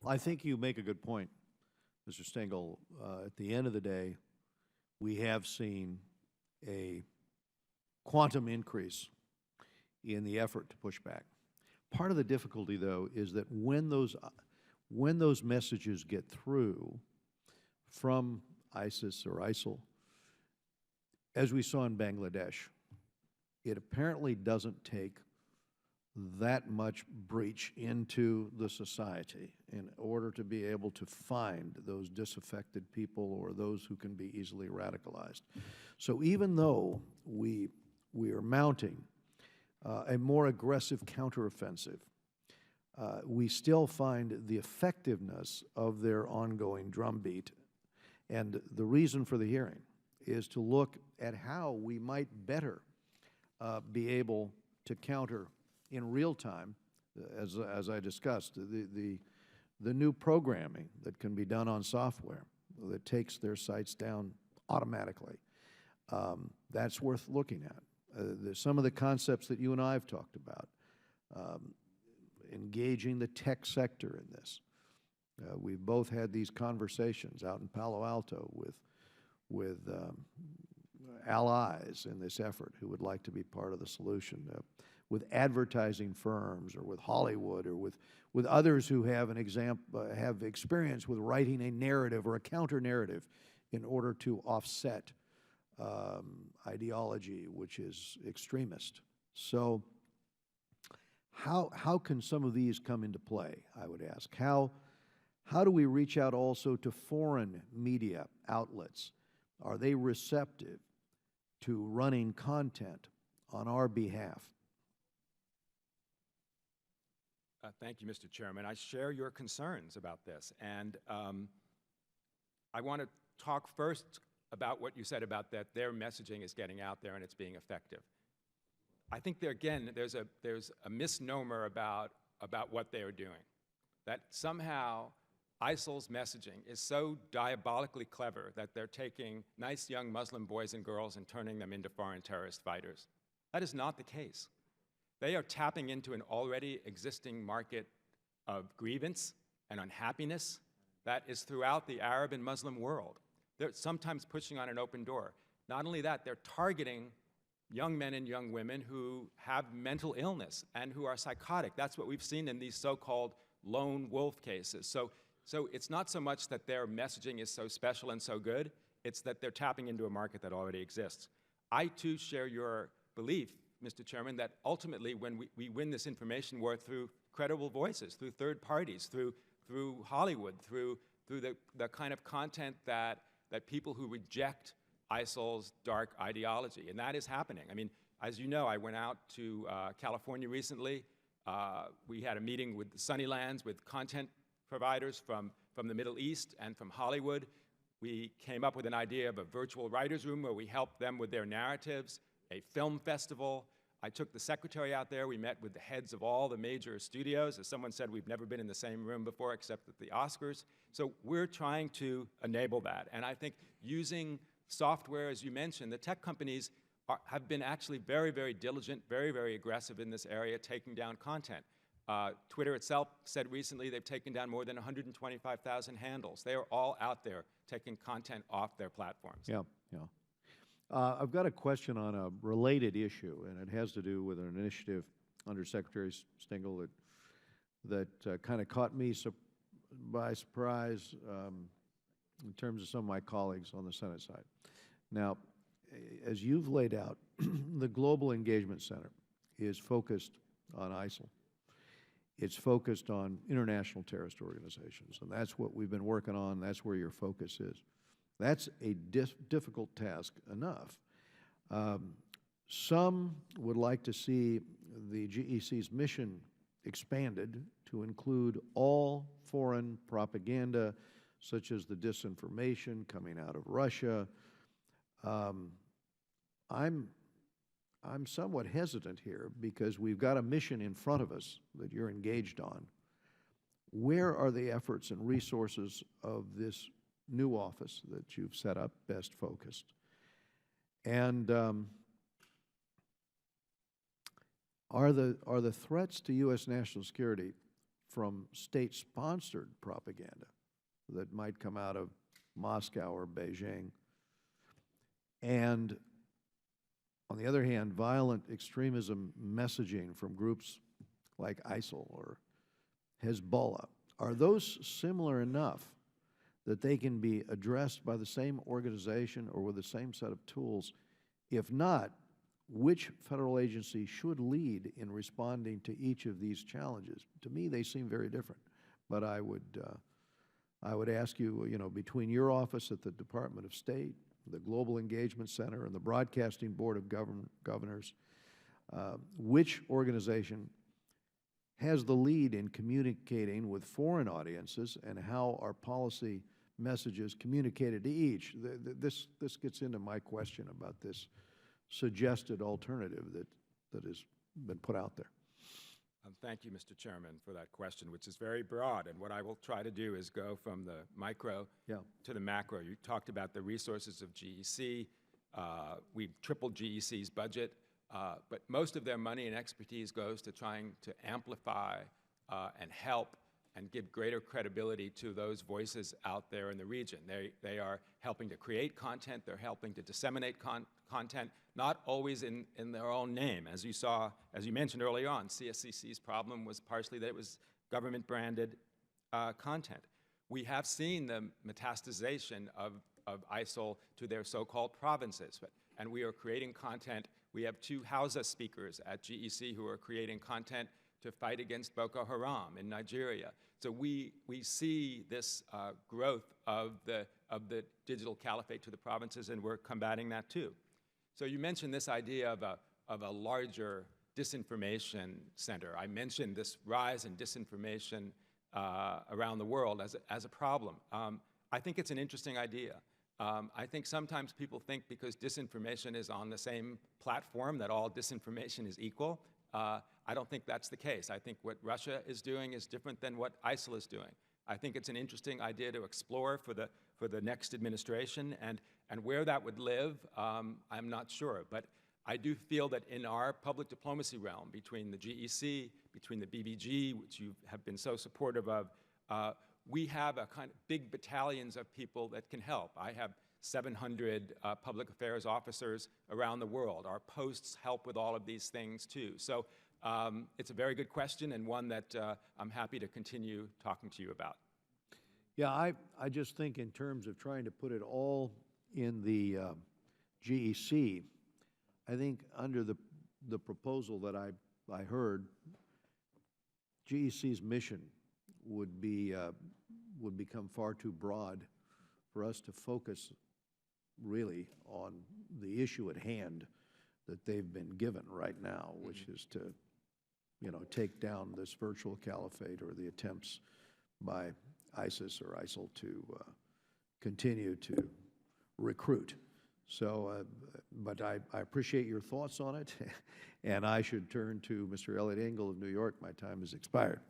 I think you make a good point, Mr. Stengel. At the end of the day, we have seen a quantum increase in the effort to push back. Part of the difficulty, though, is that when those messages get through from ISIS or ISIL, as we saw in Bangladesh, it apparently doesn't take that much breach into the society in order to be able to find those disaffected people or those who can be easily radicalized. So even though we are mounting a more aggressive counteroffensive, we still find the effectiveness of their ongoing drumbeat. And the reason for the hearing is to look at how we might better be able to counter in real time, as I discussed, the new programming that can be done on software that takes their sites down automatically. That's worth looking at. Some of the concepts that you and I have talked about, engaging the tech sector in this. We've both had these conversations out in Palo Alto with allies in this effort who would like to be part of the solution, with advertising firms or with Hollywood or with others who have have experience with writing a narrative or a counter-narrative in order to offset ideology which is extremist. So how can some of these come into play, I would ask? How do we reach out also to foreign media outlets? Are they receptive to running content on our behalf? Thank you, Mr. Chairman. I share your concerns about this. And I want to talk first about what you said about that their messaging is getting out there and it's being effective. I think there, again, there's a misnomer about what they are doing. That somehow ISIL's messaging is so diabolically clever that they're taking nice young Muslim boys and girls and turning them into foreign terrorist fighters. That is not the case. They are tapping into an already existing market of grievance and unhappiness that is throughout the Arab and Muslim world. They're sometimes pushing on an open door. Not only that, they're targeting young men and young women who have mental illness and who are psychotic. That's what we've seen in these so-called lone wolf cases. So it's not so much that their messaging is so special and so good, it's that they're tapping into a market that already exists. I, too, share your belief, Mr. Chairman, that ultimately when we win this information war through credible voices, through third parties, through Hollywood, through the kind of content that people who reject ISIL's dark ideology, and that is happening. I mean, as you know, I went out to California recently. We had a meeting with the Sunnylands, with content providers from the Middle East and from Hollywood. We came up with an idea of a virtual writers' room where we helped them with their narratives, a film festival. I took the secretary out there. We met with the heads of all the major studios. As someone said, we've never been in the same room before except at the Oscars. So we're trying to enable that. And I think using software, as you mentioned, the tech companies have been actually very, very diligent, very, very aggressive in this area, taking down content. Twitter itself said recently they've taken down more than 125,000 handles. They are all out there taking content off their platforms. Yeah, yeah. I've got a question on a related issue, and it has to do with an initiative under Secretary Stengel that kind of caught me by surprise in terms of some of my colleagues on the Senate side. Now, as you've laid out, the Global Engagement Center is focused on ISIL. It's focused on international terrorist organizations, and that's what we've been working on. That's where your focus is. That's a difficult task enough. Some would like to see the GEC's mission expanded to include all foreign propaganda, such as the disinformation coming out of Russia. I'm somewhat hesitant here because we've got a mission in front of us that you're engaged on. Where are the efforts and resources of this new office that you've set up best focused? And are the threats to U.S. national security from state-sponsored propaganda that might come out of Moscow or Beijing. And on the other hand, violent extremism messaging from groups like ISIL or Hezbollah, are those similar enough that they can be addressed by the same organization or with the same set of tools? If not, which federal agency should lead in responding to each of these challenges? To me, they seem very different. But I would ask you, between your office at the Department of State, the Global Engagement Center, and the Broadcasting Board of Governors, which organization has the lead in communicating with foreign audiences, and how are policy messages communicated to each? This gets into my question about this suggested alternative that has been put out there. Thank you, Mr. Chairman, for that question, which is very broad. And what I will try to do is go from the micro to the macro. You talked about the resources of GEC. We've tripled GEC's budget, but most of their money and expertise goes to trying to amplify and help and give greater credibility to those voices out there in the region. They are helping to create content. They're helping to disseminate content, not always in their own name. As you saw, as you mentioned earlier on, CSCC's problem was partially that it was government-branded content. We have seen the metastasization of ISIL to their so-called provinces, and we are creating content. We have 2 Hausa speakers at GEC who are creating content to fight against Boko Haram in Nigeria. So we see this growth of the digital caliphate to the provinces, and we're combating that too. So you mentioned this idea of a larger disinformation center. I mentioned this rise in disinformation around the world as a problem. I think it's an interesting idea. I think sometimes people think because disinformation is on the same platform that all disinformation is equal. I don't think that's the case. I think what Russia is doing is different than what ISIL is doing. I think it's an interesting idea to explore for the next administration, and where that would live, I'm not sure. But I do feel that in our public diplomacy realm, between the GEC, between the BBG, which you have been so supportive of, we have a kind of big battalions of people that can help. I have 700 public affairs officers around the world. Our posts help with all of these things too. So it's a very good question, and one that I'm happy to continue talking to you about. Yeah, I just think in terms of trying to put it all in the GEC, I think under the proposal that I heard, GEC's mission would become far too broad for us to focus really on the issue at hand that they've been given right now, which is to, take down this virtual caliphate, or the attempts by ISIS or ISIL to continue to recruit. So, but I appreciate your thoughts on it, and I should turn to Mr. Elliot Engel of New York. My time has expired.